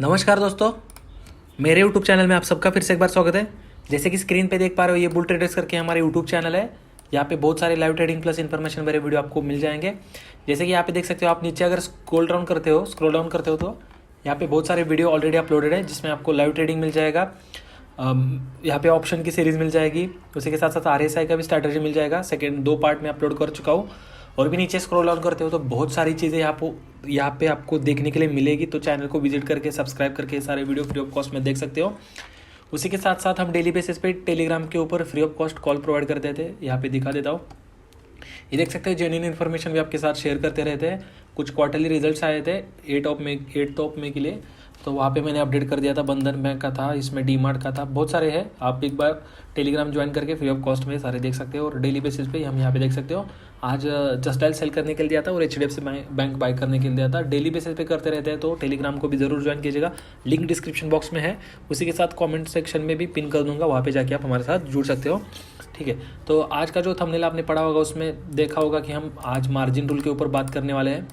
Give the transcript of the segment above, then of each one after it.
नमस्कार दोस्तों, मेरे YouTube चैनल में आप सबका फिर से एक बार स्वागत है। जैसे कि स्क्रीन पे देख पा रहे हो, ये बुल ट्रेडर्स करके हमारे YouTube चैनल है। यहाँ पे बहुत सारे लाइव ट्रेडिंग प्लस इन्फॉर्मेशन भरे वीडियो आपको मिल जाएंगे। जैसे कि यहाँ पे देख सकते हो, आप नीचे अगर स्क्रॉल डाउन करते हो तो यहाँ पे बहुत सारे वीडियो ऑलरेडी अपलोडेड है, जिसमें आपको लाइव ट्रेडिंग मिल जाएगा। यहाँ पे ऑप्शन की सीरीज़ मिल जाएगी, उसी के साथ साथ RSI का भी स्ट्रैटेजी मिल जाएगा। सेकेंड 2 पार्ट में अपलोड कर चुका हूँ। और भी नीचे स्क्रॉल डाउन करते हो तो बहुत सारी चीज़ें यहाँ पे आपको देखने के लिए मिलेगी। तो चैनल को विजिट करके सब्सक्राइब करके सारे वीडियो फ्री ऑफ कॉस्ट में देख सकते हो। उसी के साथ साथ हम डेली बेसिस पे टेलीग्राम के ऊपर free of cost call provide करते थे। यहाँ पे दिखा देता हूँ, ये देख सकते हैं। जेन्युइन इन्फॉर्मेशन भी आपके साथ शेयर करते रहते हैं। कुछ क्वार्टरली रिजल्ट्स आए थे 8 ऑफ मई के लिए, तो वहाँ पे मैंने अपडेट कर दिया था। बंधन बैंक का था, इसमें डीमार्ट का था, बहुत सारे हैं। आप एक बार टेलीग्राम ज्वाइन करके फ्री ऑफ कॉस्ट में सारे देख सकते हो। और डेली बेसिस पे हम यहाँ पे देख सकते हो, आज जस्ट डायल सेल करने के लिए दिया था और HDFC बैंक बाय करने के लिए दिया था। डेली बेसिस पे करते रहते हैं, तो टेलीग्राम को भी ज़रूर ज्वाइन कीजिएगा। लिंक डिस्क्रिप्शन बॉक्स में है, उसी के साथ कमेंट सेक्शन में भी पिन कर दूंगा, वहाँ पे जाके आप हमारे साथ जुड़ सकते हो। ठीक है, तो आज का जो थंबनेल आपने पढ़ा होगा उसमें देखा होगा कि हम आज मार्जिन रूल के ऊपर बात करने वाले हैं।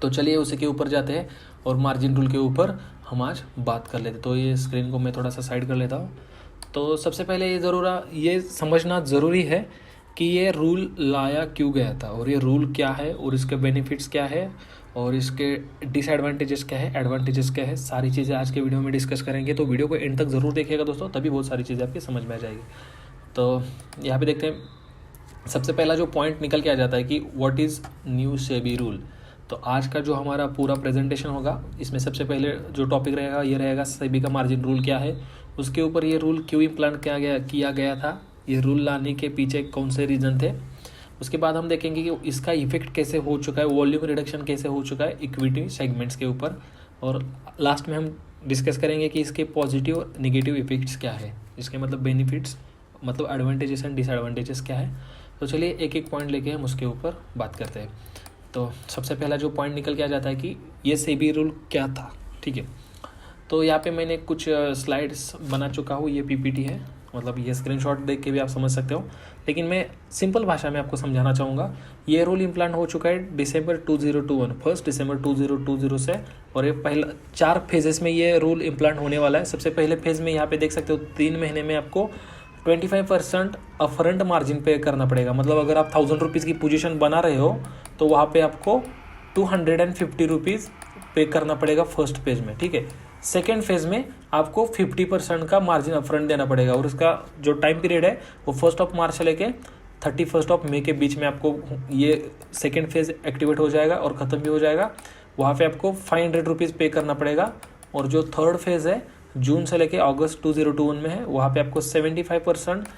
तो चलिए उसी के ऊपर जाते हैं और मार्जिन रूल के ऊपर हम आज बात कर लेते। तो ये स्क्रीन को मैं थोड़ा सा साइड कर लेता हूँ। तो सबसे पहले ये समझना ज़रूरी है कि ये रूल लाया क्यों गया था, और ये रूल क्या है, और इसके बेनिफिट्स क्या है, और इसके डिसएडवांटेजेस क्या है, एडवांटेजेस क्या है। सारी चीज़ें आज के वीडियो में डिस्कस करेंगे। तो वीडियो को एंड तक ज़रूर देखिएगा दोस्तों, तभी बहुत सारी चीज़ें आपकी समझ में आ जाएगी। तो यहाँ पे देखते हैं, सबसे पहला जो पॉइंट निकल के आ जाता है कि what is new SEBI rule. तो आज का जो हमारा पूरा प्रेजेंटेशन होगा, इसमें सबसे पहले जो टॉपिक रहेगा ये रहेगा सेबी का मार्जिन रूल क्या है, उसके ऊपर ये रूल क्यों इम्प्लांट किया गया था, ये रूल लाने के पीछे कौन से रीज़न थे। उसके बाद हम देखेंगे कि इसका इफेक्ट कैसे हो चुका है, वॉल्यूम रिडक्शन कैसे हो चुका है इक्विटी सेगमेंट्स के ऊपर। और लास्ट में हम डिस्कस करेंगे कि इसके पॉजिटिव और निगेटिव इफेक्ट्स क्या है, इसके मतलब बेनिफिट्स, मतलब एडवांटेजेस एंड डिसएडवांटेजेस क्या है। तो चलिए एक एक पॉइंट लेके हम उसके ऊपर बात करते हैं। तो सबसे पहला जो पॉइंट निकल के आ जाता है कि ये सेबी रूल क्या था। ठीक है, तो यहाँ पे मैंने कुछ स्लाइड्स बना चुका हूँ। ये PPT है, मतलब ये स्क्रीनशॉट देख के भी आप समझ सकते हो, लेकिन मैं सिंपल भाषा में आपको समझाना चाहूँगा। ये रूल इम्प्लांट हो चुका है दिसंबर 2021, 1 दिसंबर 2020 से। और ये पहला 4 फेजेस में ये रूल इम्प्लांट होने वाला है। सबसे पहले फेज़ में यहाँ पे देख सकते हो 3 महीने में आपको 25% अपफ्रंट मार्जिन पे करना पड़ेगा। मतलब अगर आप 1000 रुपीज़ की पोजीशन बना रहे हो तो वहाँ पे आपको 250 रुपीज़ पे करना पड़ेगा फर्स्ट फेज में। ठीक है, सेकेंड फेज में आपको 50% का मार्जिन अपफ्रंट देना पड़ेगा। और उसका जो टाइम पीरियड है वो 1 मार्च से लेके 31 मई के बीच में आपको ये सेकेंड फेज एक्टिवेट हो जाएगा और ख़त्म भी हो जाएगा। वहाँ पे आपको 500 रुपीज़ पे करना पड़ेगा। और जो थर्ड फेज है जून से लेके अगस्त 2021 में है, वहाँ पे आपको 75%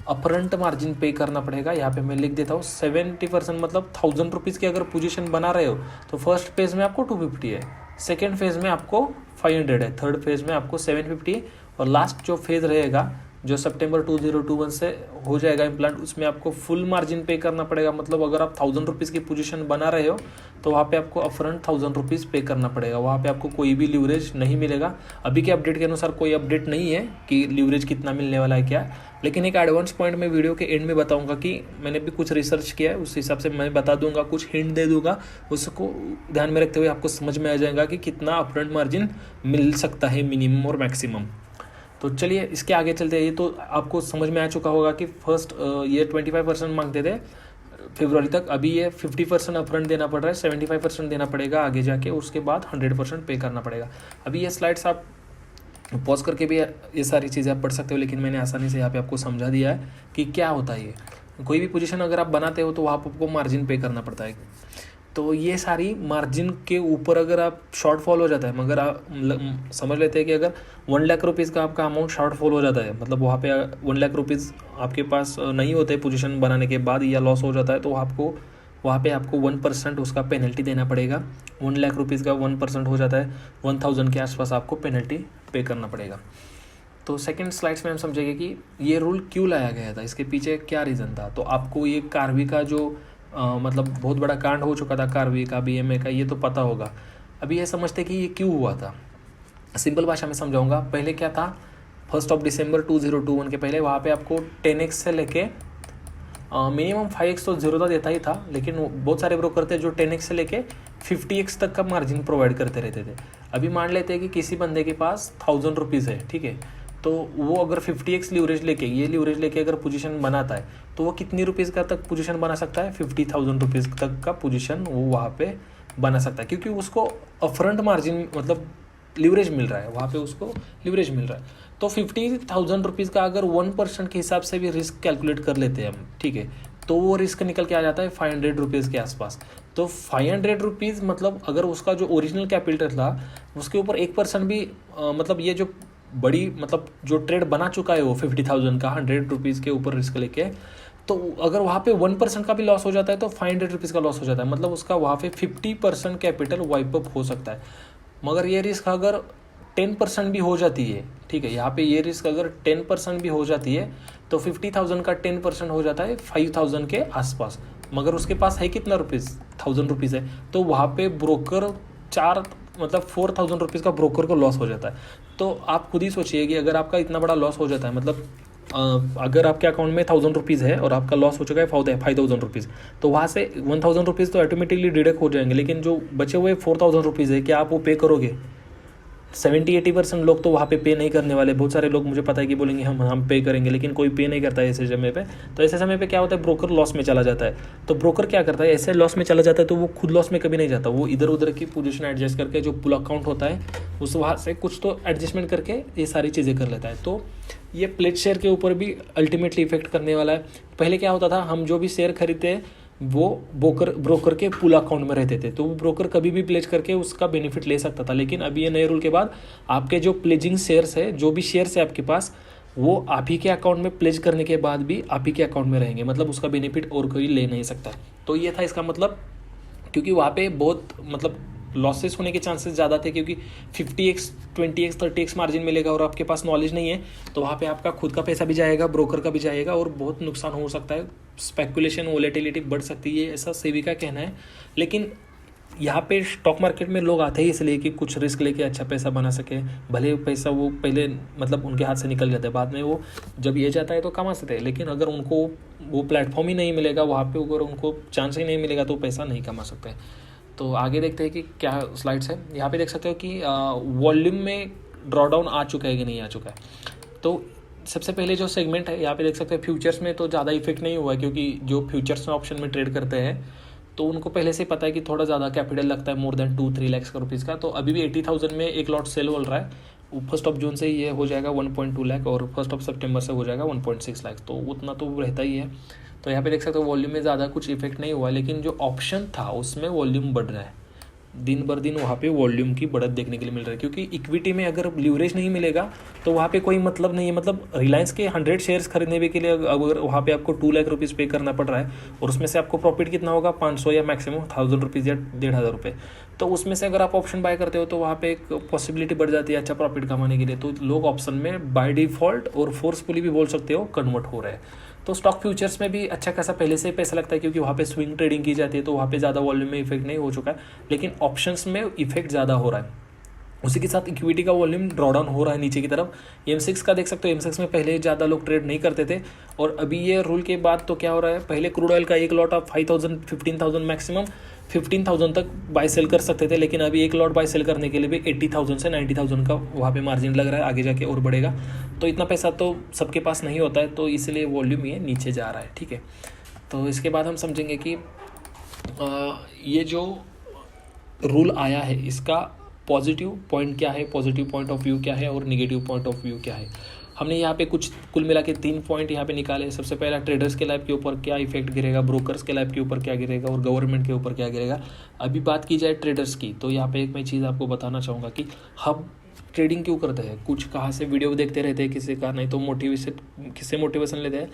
अपफ्रंट मार्जिन पे करना पड़ेगा। यहाँ पे मैं लिख देता हूँ 70%, मतलब 1000 रुपीज़ की अगर पोजीशन बना रहे हो तो फर्स्ट फेज में आपको 250 है, सेकेंड फेज में आपको 500 है, थर्ड फेज में आपको 750 है। और लास्ट जो फेज रहेगा जो सितंबर 2021 से हो जाएगा इम्प्लांट, उसमें आपको फुल मार्जिन पे करना पड़ेगा। मतलब अगर आप 1000 रुपीज़ की पोजीशन बना रहे हो तो वहाँ पे आपको अपफ्रंट 1000 रुपीज़ पे करना पड़ेगा। वहाँ पे आपको कोई भी लीवरेज नहीं मिलेगा। अभी के अपडेट के अनुसार कोई अपडेट नहीं है कि लीवरेज कितना मिलने वाला है क्या, लेकिन एक एडवांस पॉइंट मैं वीडियो के एंड में बताऊंगा कि मैंने भी कुछ रिसर्च किया है, उस हिसाब से मैं बता दूंगा, कुछ हिंट दे दूंगा। उसको ध्यान में रखते हुए आपको समझ में आ जाएगा कि कितना अपफ्रंट मार्जिन मिल सकता है, मिनिमम और मैक्सिमम। तो चलिए इसके आगे चलते हैं। ये तो आपको समझ में आ चुका होगा कि फर्स्ट ये 25% मांगते थे फरवरी तक, अभी ये 50% अपफ्रंट देना पड़ रहा है, 75% देना पड़ेगा आगे जाके, उसके बाद 100% पे करना पड़ेगा। अभी ये स्लाइड्स आप पॉज करके भी ये सारी चीज़ें आप पढ़ सकते हो, लेकिन मैंने आसानी से यहाँ पे आपको समझा दिया है कि क्या होता है। ये कोई भी पोजीशन अगर आप बनाते हो तो वहाँ पर आपको मार्जिन पे करना पड़ता है। तो ये सारी मार्जिन के ऊपर अगर आप शॉर्टफॉल हो जाता है, मगर आप समझ लेते हैं कि अगर 1 लाख रुपीज़ का आपका अमाउंट शॉर्टफॉल हो जाता है, मतलब वहाँ पे 1 लाख रुपीज़ आपके पास नहीं होते पोजीशन बनाने के बाद, या लॉस हो जाता है, तो वहाँ पे आपको 1% उसका पेनल्टी देना पड़ेगा। 1 लाख रुपीज़ का 1% हो जाता है 1000 के आसपास आपको पेनल्टी पे करना पड़ेगा। तो सेकंड स्लाइड्स में हम समझेंगे कि ये रूल क्यों लाया गया था, इसके पीछे क्या रीज़न था। तो आपको ये कार्वी का जो मतलब बहुत बड़ा कांड हो चुका था, कार्वी का, BMA का, ये तो पता होगा। अभी ये समझते कि ये क्यों हुआ था, सिंपल भाषा में समझाऊंगा। पहले क्या था, 1 दिसंबर 2021 के पहले वहाँ पे आपको 10x से लेके मिनिमम 5x तो ज़रूरत देता ही था, लेकिन बहुत सारे ब्रोकर थे जो 10x से लेके 50x तक का मार्जिन प्रोवाइड करते रहते थे। अभी मान लेते हैं कि किसी बंदे के पास 1000 रुपीज़ है, ठीक है, तो वो अगर 50x लीवरेज लेके, ये लीवरेज लेके अगर पोजीशन बनाता है तो वो कितनी रुपीज़ का तक पोजीशन बना सकता है? 50,000 रुपीज़ तक का पोजीशन वो वहाँ पे बना सकता है, क्योंकि उसको अपफ्रंट मार्जिन मतलब लीवरेज मिल रहा है, वहाँ पे उसको लीवरेज मिल रहा है। तो 50,000 रुपीज़ का अगर 1% के हिसाब से भी रिस्क कैलकुलेट कर लेते हैं हम, ठीक है, तो वो रिस्क निकल के आ जाता है 500 रुपीज़ के आसपास। तो 500 रुपीज़ मतलब अगर उसका जो ओरिजिनल कैपिटल था उसके ऊपर 1% भी मतलब ये जो बड़ी मतलब जो ट्रेड बना चुका है वो 50,000 का 100 रुपीज़ के ऊपर रिस्क लेके, तो अगर वहाँ पे 1% का भी लॉस हो जाता है तो 500 रुपीज़ का लॉस हो जाता है, मतलब उसका वहाँ पे 50% कैपिटल वाइप अप हो सकता है। मगर ये रिस्क अगर 10% भी हो जाती है, ठीक है, यहाँ पे ये रिस्क अगर 10% भी हो जाती है तो 50,000 का 10% हो जाता है 5,000 के आसपास। मगर उसके पास है कितना रुपीज़? 1000 रुपीज़ है, तो वहाँ पे ब्रोकर 4,000 रुपीज़ का ब्रोकर को लॉस हो जाता है। तो आप खुद ही सोचिए कि अगर आपका इतना बड़ा लॉस हो जाता है, मतलब अगर आपके अकाउंट में 1000 रुपीज़ है और आपका लॉस हो चुका है 5,000 रुपीज़, तो वहाँ से 1000 रुपीज़ तो ऑटोमेटिकली डिडक्ट हो जाएंगे, लेकिन जो बचे हुए 4,000 रुपीज़ है, क्या आप वो पे करोगे? 70-80% लोग तो वहाँ पे नहीं करने वाले। बहुत सारे लोग मुझे पता है कि बोलेंगे हम पे करेंगे, लेकिन कोई पे नहीं करता है ऐसे समय पे। तो ऐसे समय पे क्या होता है, ब्रोकर लॉस में चला जाता है। तो ब्रोकर क्या करता है, ऐसे लॉस में चला जाता है तो वो खुद लॉस में कभी नहीं जाता, वो इधर उधर की पोजीशन एडजस्ट करके जो पुल अकाउंट होता है उस वहाँ से कुछ तो एडजस्टमेंट करके ये सारी चीज़ें कर लेता है। तो ये प्लेज शेयर के ऊपर भी अल्टीमेटली इफेक्ट करने वाला है। पहले क्या होता था, हम जो भी शेयर खरीदते हैं वो ब्रोकर के पुल अकाउंट में रहते थे, तो वो ब्रोकर कभी भी प्लेज करके उसका बेनिफिट ले सकता था। लेकिन अभी ये नए रूल के बाद आपके जो प्लेजिंग शेयर्स है, जो भी शेयर्स है आपके पास, वो आप ही के अकाउंट में प्लेज करने के बाद भी आप ही के अकाउंट में रहेंगे, मतलब उसका बेनिफिट और कोई ले नहीं सकता। तो ये था इसका मतलब, क्योंकि वहाँ पे बहुत मतलब लॉसेस होने के चांसेस ज़्यादा थे, क्योंकि 50x 20x 30x मार्जिन मिलेगा और आपके पास नॉलेज नहीं है, तो वहाँ पे आपका खुद का पैसा भी जाएगा, ब्रोकर का भी जाएगा और बहुत नुकसान हो सकता है। स्पेकुलेशन वोलेटिलिटी बढ़ सकती है, ऐसा सेबी का कहना है। लेकिन यहाँ पे स्टॉक मार्केट में लोग आते ही इसलिए कि कुछ रिस्क लेके अच्छा पैसा बना सके, भले पैसा वो पहले मतलब उनके हाथ से निकल जाता है, बाद में वो जब ये जाता है तो कमा सकते हैं। लेकिन अगर उनको वो प्लेटफॉर्म ही नहीं मिलेगा, वहाँ पे अगर उनको चांस ही नहीं मिलेगा तो पैसा नहीं कमा सकते। तो आगे देखते हैं कि क्या स्लाइड्स है। यहाँ पे देख सकते हो कि वॉल्यूम में ड्रॉडाउन आ चुका है कि नहीं आ चुका है। तो सबसे पहले जो सेगमेंट है यहाँ पे देख सकते हैं, फ्यूचर्स में तो ज़्यादा इफेक्ट नहीं हुआ है, क्योंकि जो फ्यूचर्स में ऑप्शन में ट्रेड करते हैं तो उनको पहले से पता है कि थोड़ा ज़्यादा कैपिटल लगता है, मोर देन 2-3 लाख का रुपीज़ का। तो अभी भी 80,000 में एक लॉट सेल हो रहा है। 1 जून से ये हो जाएगा 1.2 लाख और 1 सितंबर से हो जाएगा 1.6 लाख, तो उतना तो रहता ही है। तो यहाँ पे देख सकते हो वॉल्यूम में ज़्यादा कुछ इफेक्ट नहीं हुआ, लेकिन जो ऑप्शन था उसमें वॉल्यूम बढ़ रहा है, दिन बर दिन वहाँ पे वॉल्यूम की बढ़त देखने के लिए मिल रहा है। क्योंकि इक्विटी में अगर लीवरेज नहीं मिलेगा तो वहाँ पे कोई मतलब नहीं है। मतलब रिलायंस के 100 शेयर्स खरीदने के लिए अगर वहाँ पे आपको 2 लाख रुपीज़ पे करना पड़ रहा है और उसमें से आपको प्रॉफिट कितना होगा, 500 या मैक्सिमम 1000 रुपीज़ या 1,500 रुपये, तो उसमें से अगर आप ऑप्शन बाय करते हो तो वहाँ पे एक पॉसिबिलिटी बढ़ जाती है अच्छा प्रॉफिट कमाने के लिए। तो लोग ऑप्शन में बाय डिफ़ॉल्ट और फोर्सफुली भी बोल सकते हो कन्वर्ट हो रहे हैं। तो स्टॉक फ्यूचर्स में भी अच्छा खासा पहले से ही पैसा लगता है, क्योंकि वहाँ पे स्विंग ट्रेडिंग की जाती है, तो वहाँ पे ज़्यादा वॉल्यूम में इफेक्ट नहीं हो चुका है। लेकिन ऑप्शंस में इफेक्ट ज़्यादा हो रहा है। उसी के साथ इक्विटी का वॉल्यूम ड्रॉडाउन हो रहा है नीचे की तरफ। M6 का देख सकते हो, M6 में पहले ज़्यादा लोग ट्रेड नहीं करते थे और अभी ये रूल के बाद तो क्या हो रहा है, पहले क्रूड ऑयल का एक लॉट आप 5,000 15,000 मैक्सिमम 15,000 तक बाय सेल कर सकते थे, लेकिन अभी एक लॉट बाय सेल करने के लिए भी 80,000 से 90,000 का वहाँ पे मार्जिन लग रहा है, आगे जाके और बढ़ेगा। तो इतना पैसा तो सबके पास नहीं होता है, तो इसलिए वॉल्यूम ये नीचे जा रहा है, ठीक है। तो इसके बाद हम समझेंगे कि ये जो रूल आया है इसका पॉजिटिव पॉइंट क्या है, पॉजिटिव पॉइंट ऑफ व्यू क्या है और निगेटिव पॉइंट ऑफ व्यू क्या है। हमने यहाँ पे कुछ कुल मिला के 3 पॉइंट यहाँ पे निकाले। सबसे पहला ट्रेडर्स के लाइफ के ऊपर क्या इफेक्ट गिरेगा, ब्रोकर्स के लाइफ के ऊपर क्या गिरेगा और गवर्नमेंट के ऊपर क्या गिरेगा। अभी बात की जाए ट्रेडर्स की, तो यहाँ पे एक मैं चीज़ आपको बताना चाहूँगा कि हम ट्रेडिंग क्यों करते हैं। कुछ कहाँ से वीडियो देखते रहते हैं किसी का, नहीं तो मोटिवेशन, किससे मोटिवेशन लेते हैं।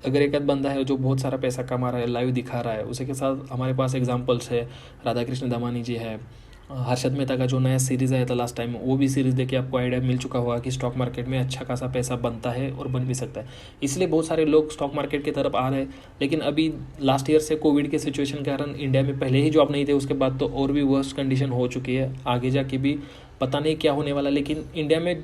अगर एक आध बंदा है जो बहुत सारा पैसा कमा रहा है, लाइव दिखा रहा है, उसी के साथ हमारे पास एग्जांपल्स है, राधा कृष्ण दामानी जी है, हर्षद मेहता का जो नया सीरीज़ आया था लास्ट टाइम, वो भी सीरीज़ देख के आपको आइडिया मिल चुका होगा कि स्टॉक मार्केट में अच्छा खासा पैसा बनता है और बन भी सकता है। इसलिए बहुत सारे लोग स्टॉक मार्केट की तरफ आ रहे हैं। लेकिन अभी लास्ट ईयर से कोविड के सिचुएशन के कारण इंडिया में पहले ही जॉब नहीं थे, उसके बाद तो और भी वर्स्ट कंडीशन हो चुकी है, आगे जाके भी पता नहीं क्या होने वाला। लेकिन इंडिया में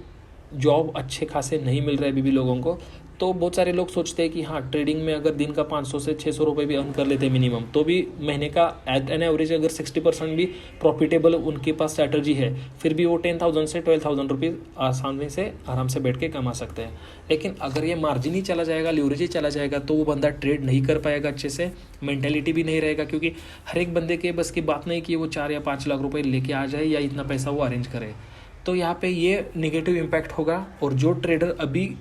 जॉब अच्छे खासे नहीं मिल रहे अभी भी लोगों को, तो बहुत सारे लोग सोचते हैं कि हाँ ट्रेडिंग में अगर दिन का 500 से 600 रुपये भी अर्न कर लेते हैं मिनिमम, तो भी महीने का एट एन एवरेज अगर 60% भी प्रॉफिटेबल उनके पास स्ट्रैटेजी है, फिर भी वो 10,000 से 12,000 रुपीज़ आसानी से आराम से बैठ के कमा सकते हैं। लेकिन अगर ये मार्जिन ही चला जाएगा, लीवरेज ही चला जाएगा, तो वो बंदा ट्रेड नहीं कर पाएगा अच्छे से, मेंटेलिटी भी नहीं रहेगा, क्योंकि हर एक बंदे के बस की बात नहीं कि वो 4 या 5 लाख रुपए लेके आ जाए या इतना पैसा वो अरेंज करे। तो यहाँ पे ये नेगेटिव इम्पैक्ट होगा। और जो ट्रेडर अभी,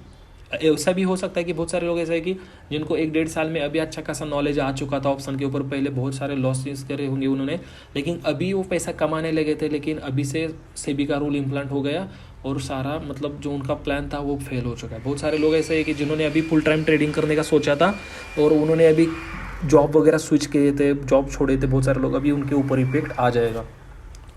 ऐसा भी हो सकता है कि बहुत सारे लोग ऐसा है कि जिनको 1-1.5 साल में अभी अच्छा खासा नॉलेज आ चुका था ऑप्शन के ऊपर, पहले बहुत सारे लॉसेस करे होंगे उन्होंने, लेकिन अभी वो पैसा कमाने लगे थे, लेकिन अभी से सेबी का रूल इम्प्लांट हो गया और सारा मतलब जो उनका प्लान था वो फेल हो चुका है। बहुत सारे लोग ऐसे है कि जिन्होंने अभी फुल टाइम ट्रेडिंग करने का सोचा था और उन्होंने अभी जॉब वगैरह स्विच किए थे, जॉब छोड़े थे बहुत सारे लोग, अभी उनके ऊपर इफेक्ट आ जाएगा।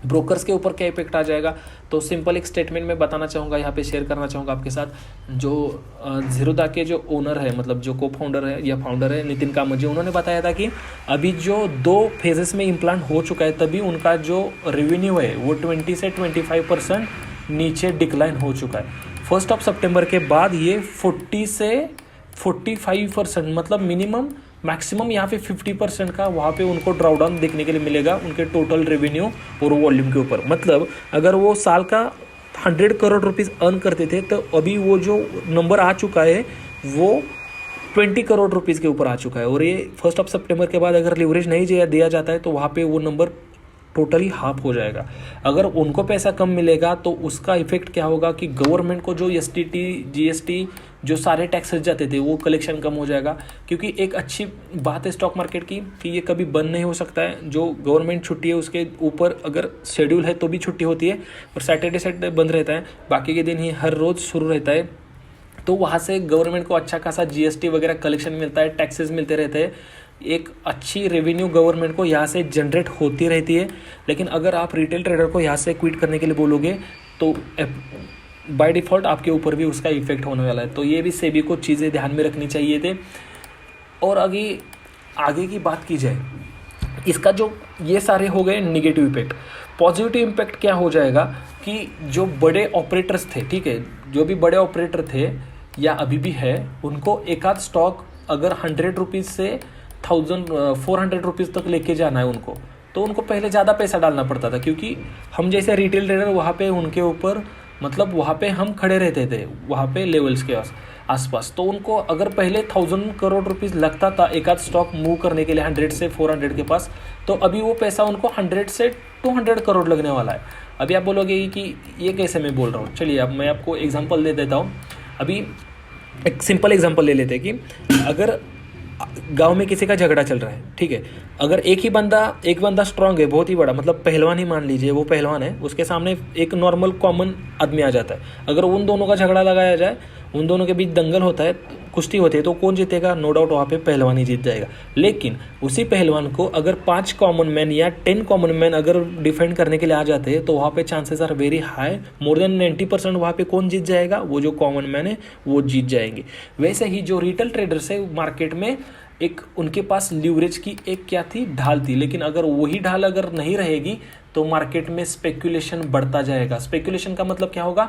ब्रोकर्स के ऊपर क्या इफेक्ट आ जाएगा, तो सिंपल एक स्टेटमेंट में बताना चाहूँगा, यहाँ पे शेयर करना चाहूँगा आपके साथ। जो ज़ीरोधा के जो ओनर है, मतलब जो को फाउंडर है या फाउंडर है, नितिन कामत जी, उन्होंने बताया था कि अभी जो 2 फेजेस में इम्प्लांट हो चुका है, तभी उनका जो रेवेन्यू है वो 20 से 25% नीचे डिक्लाइन हो चुका है। 1 सितंबर के बाद ये 40 से 45%, मतलब मिनिमम मैक्सिमम यहाँ पे 50% का वहाँ पे उनको ड्रॉडाउन देखने के लिए मिलेगा उनके टोटल रेवेन्यू और वॉल्यूम के ऊपर। मतलब अगर वो साल का 100 करोड़ रुपीस अर्न करते थे, तो अभी वो जो नंबर आ चुका है वो 20 करोड़ रुपीज़ के ऊपर आ चुका है। और ये 1 सितंबर के बाद अगर लीवरेज नहीं दिया जाता है तो वहाँ पे वो नंबर टोटली हाफ हो जाएगा। अगर उनको पैसा कम मिलेगा तो उसका इफेक्ट क्या होगा कि गवर्नमेंट को जो एसटीटी, जीएसटी, जो सारे टैक्सेस जाते थे वो कलेक्शन कम हो जाएगा। क्योंकि एक अच्छी बात है स्टॉक मार्केट की कि ये कभी बंद नहीं हो सकता है। जो गवर्नमेंट छुट्टी है उसके ऊपर अगर शेड्यूल है तो भी छुट्टी होती है, और सैटरडे बंद रहता है, बाकी के दिन ही हर रोज़ शुरू रहता है। तो वहाँ से गवर्नमेंट को अच्छा खासा जीएसटी वगैरह कलेक्शन मिलता है, टैक्सेस मिलते रहते हैं, एक अच्छी रेवेन्यू गवर्नमेंट को यहाँ से जनरेट होती रहती है। लेकिन अगर आप रिटेल ट्रेडर को यहाँ से क्विट करने के लिए बोलोगे तो बाय डिफ़ॉल्ट आपके ऊपर भी उसका इफेक्ट होने वाला है। तो ये भी सेबी को चीज़ें ध्यान में रखनी चाहिए थे। और आगे की बात की जाए, इसका जो ये सारे हो गए निगेटिव इफेक्ट। पॉजिटिव इम्पैक्ट क्या हो जाएगा कि जो बड़े ऑपरेटर्स थे, ठीक है, जो भी बड़े ऑपरेटर थे या अभी भी है, उनको एक आध स्टॉक अगर 100 रुपीज़ से 400 रुपीज़ तक लेके जाना है उनको, तो उनको पहले ज़्यादा पैसा डालना पड़ता था। क्योंकि हम जैसे रिटेल ट्रेडर वहाँ पे उनके ऊपर, मतलब वहाँ पे हम खड़े रहते थे वहाँ पे लेवल्स के आसपास। तो उनको अगर पहले 1000 करोड़ रुपीज़ लगता था एक आध स्टॉक मूव करने के लिए 100 से 400 के पास, तो अभी वो पैसा उनको 100 से 200 करोड़ लगने वाला है। अभी आप बोलोगे कि ये कैसे मैं बोल रहा हूँ, चलिए अब मैं आपको एग्जांपल दे देता हूँ। अभी एक सिंपल एग्जांपल ले लेते हैं कि अगर गांव में किसी का झगड़ा चल रहा है, ठीक है, अगर एक बंदा स्ट्रांग है, बहुत ही बड़ा, मतलब पहलवान ही मान लीजिए, वो पहलवान है, उसके सामने एक नॉर्मल कॉमन आदमी आ जाता है। अगर उन दोनों का झगड़ा लगाया जाए, उन दोनों के बीच दंगल होता है, कुश्ती होती है, तो कौन जीतेगा? नो डाउट वहाँ पे पहलवान ही जीत जाएगा। लेकिन उसी पहलवान को अगर 5 कॉमन मैन या 10 कॉमन मैन अगर डिफेंड करने के लिए आ जाते हैं, तो वहाँ पे chances are very high, more than 90% वहाँ पे कौन जीत जाएगा? वो जो कॉमन मैन है वो जीत जाएंगे। वैसे ही जो रिटेल ट्रेडर्स है मार्केट में, एक उनके पास लीवरेज की एक क्या थी, ढाल थी। लेकिन अगर वही ढाल अगर नहीं रहेगी तो मार्केट में स्पेकुलेशन बढ़ता जाएगा। स्पेकुलेशन का मतलब क्या होगा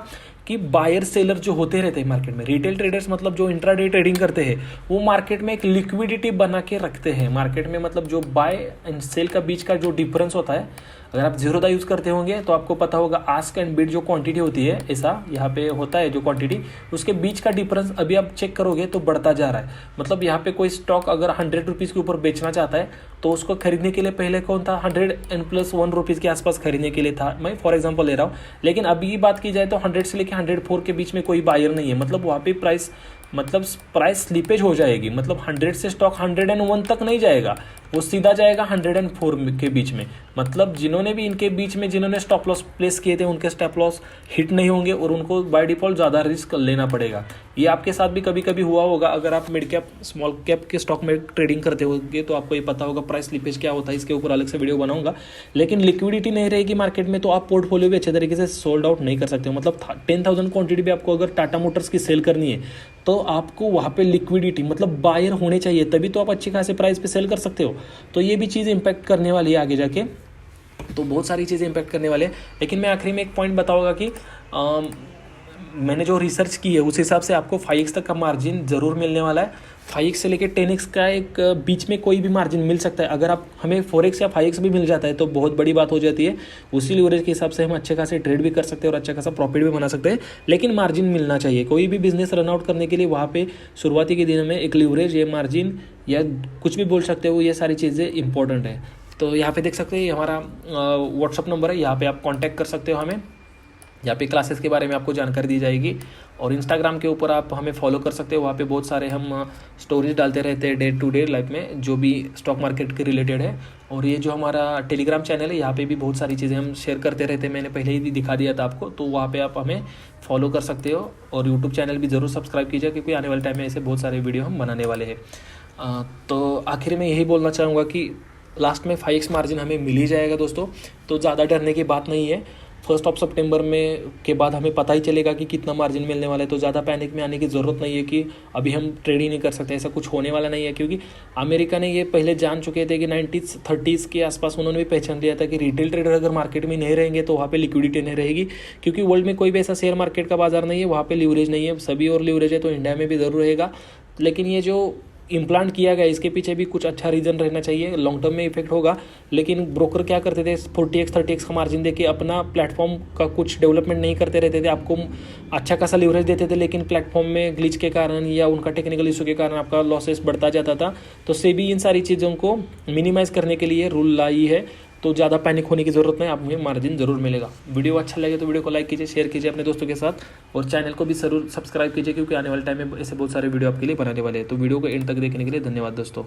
कि बायर सेलर जो होते रहते हैं मार्केट में, रिटेल ट्रेडर्स मतलब जो इंट्राडे ट्रेडिंग करते हैं, वो मार्केट में एक लिक्विडिटी बना के रखते हैं मार्केट में। मतलब जो बाय एंड सेल का बीच का जो डिफरेंस होता है, अगर आप ज़ीरोधा यूज़ करते होंगे तो आपको पता होगा आस्क एंड बिड जो क्वांटिटी होती है, ऐसा यहाँ पे होता है जो क्वांटिटी, उसके बीच का डिफरेंस अभी आप चेक करोगे तो बढ़ता जा रहा है। मतलब यहाँ पे कोई स्टॉक अगर 100 रुपीज़ के ऊपर बेचना चाहता है तो उसको खरीदने के लिए पहले कौन था? 100+1 रुपीज़ के आसपास खरीदने के लिए था, मैं फॉर एग्जांपल ले रहा हूँ। लेकिन अभी की बात की जाए तो 100 से लेकर 104 के बीच में कोई बायर नहीं है। मतलब वहाँ पे प्राइस स्लीपेज हो जाएगी। मतलब 100 से स्टॉक 101 तक नहीं जाएगा, वो सीधा जाएगा 104 के बीच में। मतलब जिन्होंने भी इनके बीच में जिन्होंने स्टॉप लॉस प्लेस किए थे, उनके स्टॉप लॉस हिट नहीं होंगे और उनको बाय डिफॉल्ट ज़्यादा रिस्क लेना पड़ेगा। ये आपके साथ भी कभी कभी हुआ होगा। अगर आप मिड कैप स्मॉल कैप के स्टॉक में ट्रेडिंग करते होंगे तो आपको ये पता होगा प्राइस स्लीपेज क्या होता है। इसके ऊपर अलग से वीडियो बनाऊंगा। लेकिन लिक्विडिटी नहीं रहेगी मार्केट में तो आप पोर्टफोलियो भी अच्छे तरीके से सोल्ड आउट नहीं कर सकते हो। मतलब 10,000 क्वांटिटी भी आपको अगर टाटा मोटर्स की सेल करनी है तो आपको वहाँ पे लिक्विडिटी मतलब बायर होने चाहिए, तभी तो आप अच्छी खासी प्राइस पे सेल कर सकते हो। तो ये भी चीज़ इंपैक्ट करने वाली है आगे जाके। तो बहुत सारी चीज़ें इंपैक्ट करने वाले हैं। लेकिन मैं आखिरी में एक पॉइंट बताऊंगा कि मैंने जो रिसर्च की है उस हिसाब से आपको 5x तक का मार्जिन ज़रूर मिलने वाला है। 5x से लेकर 10x का एक बीच में कोई भी मार्जिन मिल सकता है। अगर आप हमें 4x या 5x भी मिल जाता है तो बहुत बड़ी बात हो जाती है। उसी लीवरेज के हिसाब से हम अच्छे खासे ट्रेड भी कर सकते हैं और अच्छा खासा प्रॉफिट भी बना सकते हैं, लेकिन मार्जिन मिलना चाहिए। कोई भी बिजनेस रन आउट करने के लिए वहाँ पे शुरुआती के दिनों में एक लीवरेज या मार्जिन या कुछ भी बोल सकते हो, ये सारी चीज़ें इंपॉर्टेंट है। तो यहाँ पे देख सकते हैं, ये हमारा व्हाट्सअप नंबर है, यहाँ पे आप कांटेक्ट कर सकते हो हमें। यहाँ पे क्लासेस के बारे में आपको जानकारी दी जाएगी। और इंस्टाग्राम के ऊपर आप हमें फॉलो कर सकते हो, वहाँ पे बहुत सारे हम स्टोरीज डालते रहते हैं डे टू डे लाइफ में, जो भी स्टॉक मार्केट के रिलेटेड है। और ये जो हमारा टेलीग्राम चैनल है, यहाँ पे भी बहुत सारी चीज़ें हम शेयर करते रहते हैं। मैंने पहले ही दिखा दिया था आपको, तो वहाँ पे आप हमें फॉलो कर सकते हो। और यूट्यूब चैनल भी ज़रूर सब्सक्राइब कीजिए, क्योंकि आने वाले टाइम में ऐसे बहुत सारे वीडियो हम बनाने वाले हैं। तो आखिर में यही बोलना चाहूँगा कि लास्ट में 5x मार्जिन हमें मिल ही जाएगा दोस्तों, तो ज़्यादा डरने की बात नहीं है। 1 सितंबर में के बाद हमें पता ही चलेगा कि कितना मार्जिन मिलने वाला है, तो ज़्यादा पैनिक में आने की ज़रूरत नहीं है कि अभी हम ट्रेड ही नहीं कर सकते। ऐसा कुछ होने वाला नहीं है, क्योंकि अमेरिका ने ये पहले जान चुके थे कि 90s 30s के आसपास उन्होंने भी पहचान लिया था कि रिटेल ट्रेडर अगर मार्केट में नहीं रहेंगे तो वहाँ पे लिक्विडिटी नहीं रहेगी, क्योंकि वर्ल्ड में कोई भी ऐसा शेयर मार्केट का बाजार नहीं है वहाँ पे लीवरेज नहीं है। सभी और लीवरेज है तो इंडिया में भी ज़रूर रहेगा, लेकिन ये जो इम्प्लांट किया गया इसके पीछे भी कुछ अच्छा रीज़न रहना चाहिए। लॉन्ग टर्म में इफेक्ट होगा, लेकिन ब्रोकर क्या करते थे, 40x 30x का मार्जिन देके अपना प्लेटफॉर्म का कुछ डेवलपमेंट नहीं करते रहते थे। आपको अच्छा खासा लीवरेज देते थे, लेकिन प्लेटफॉर्म में ग्लिच के कारण या उनका टेक्निकल इशू के कारण आपका लॉसेस बढ़ता जाता था। तो सेबी इन सारी चीज़ों को मिनिमाइज करने के लिए रूल लाई है, तो ज़्यादा पैनिक होने की ज़रूरत नहीं, आप हमें मार्जिन ज़रूर मिलेगा। वीडियो अच्छा लगे तो वीडियो को लाइक कीजिए, शेयर कीजिए अपने दोस्तों के साथ, और चैनल को भी ज़रूर सब्सक्राइब कीजिए, क्योंकि आने वाले टाइम में ऐसे बहुत सारे वीडियो आपके लिए बनाने वाले हैं। तो वीडियो को एंड तक देखने के लिए धन्यवाद दोस्तों।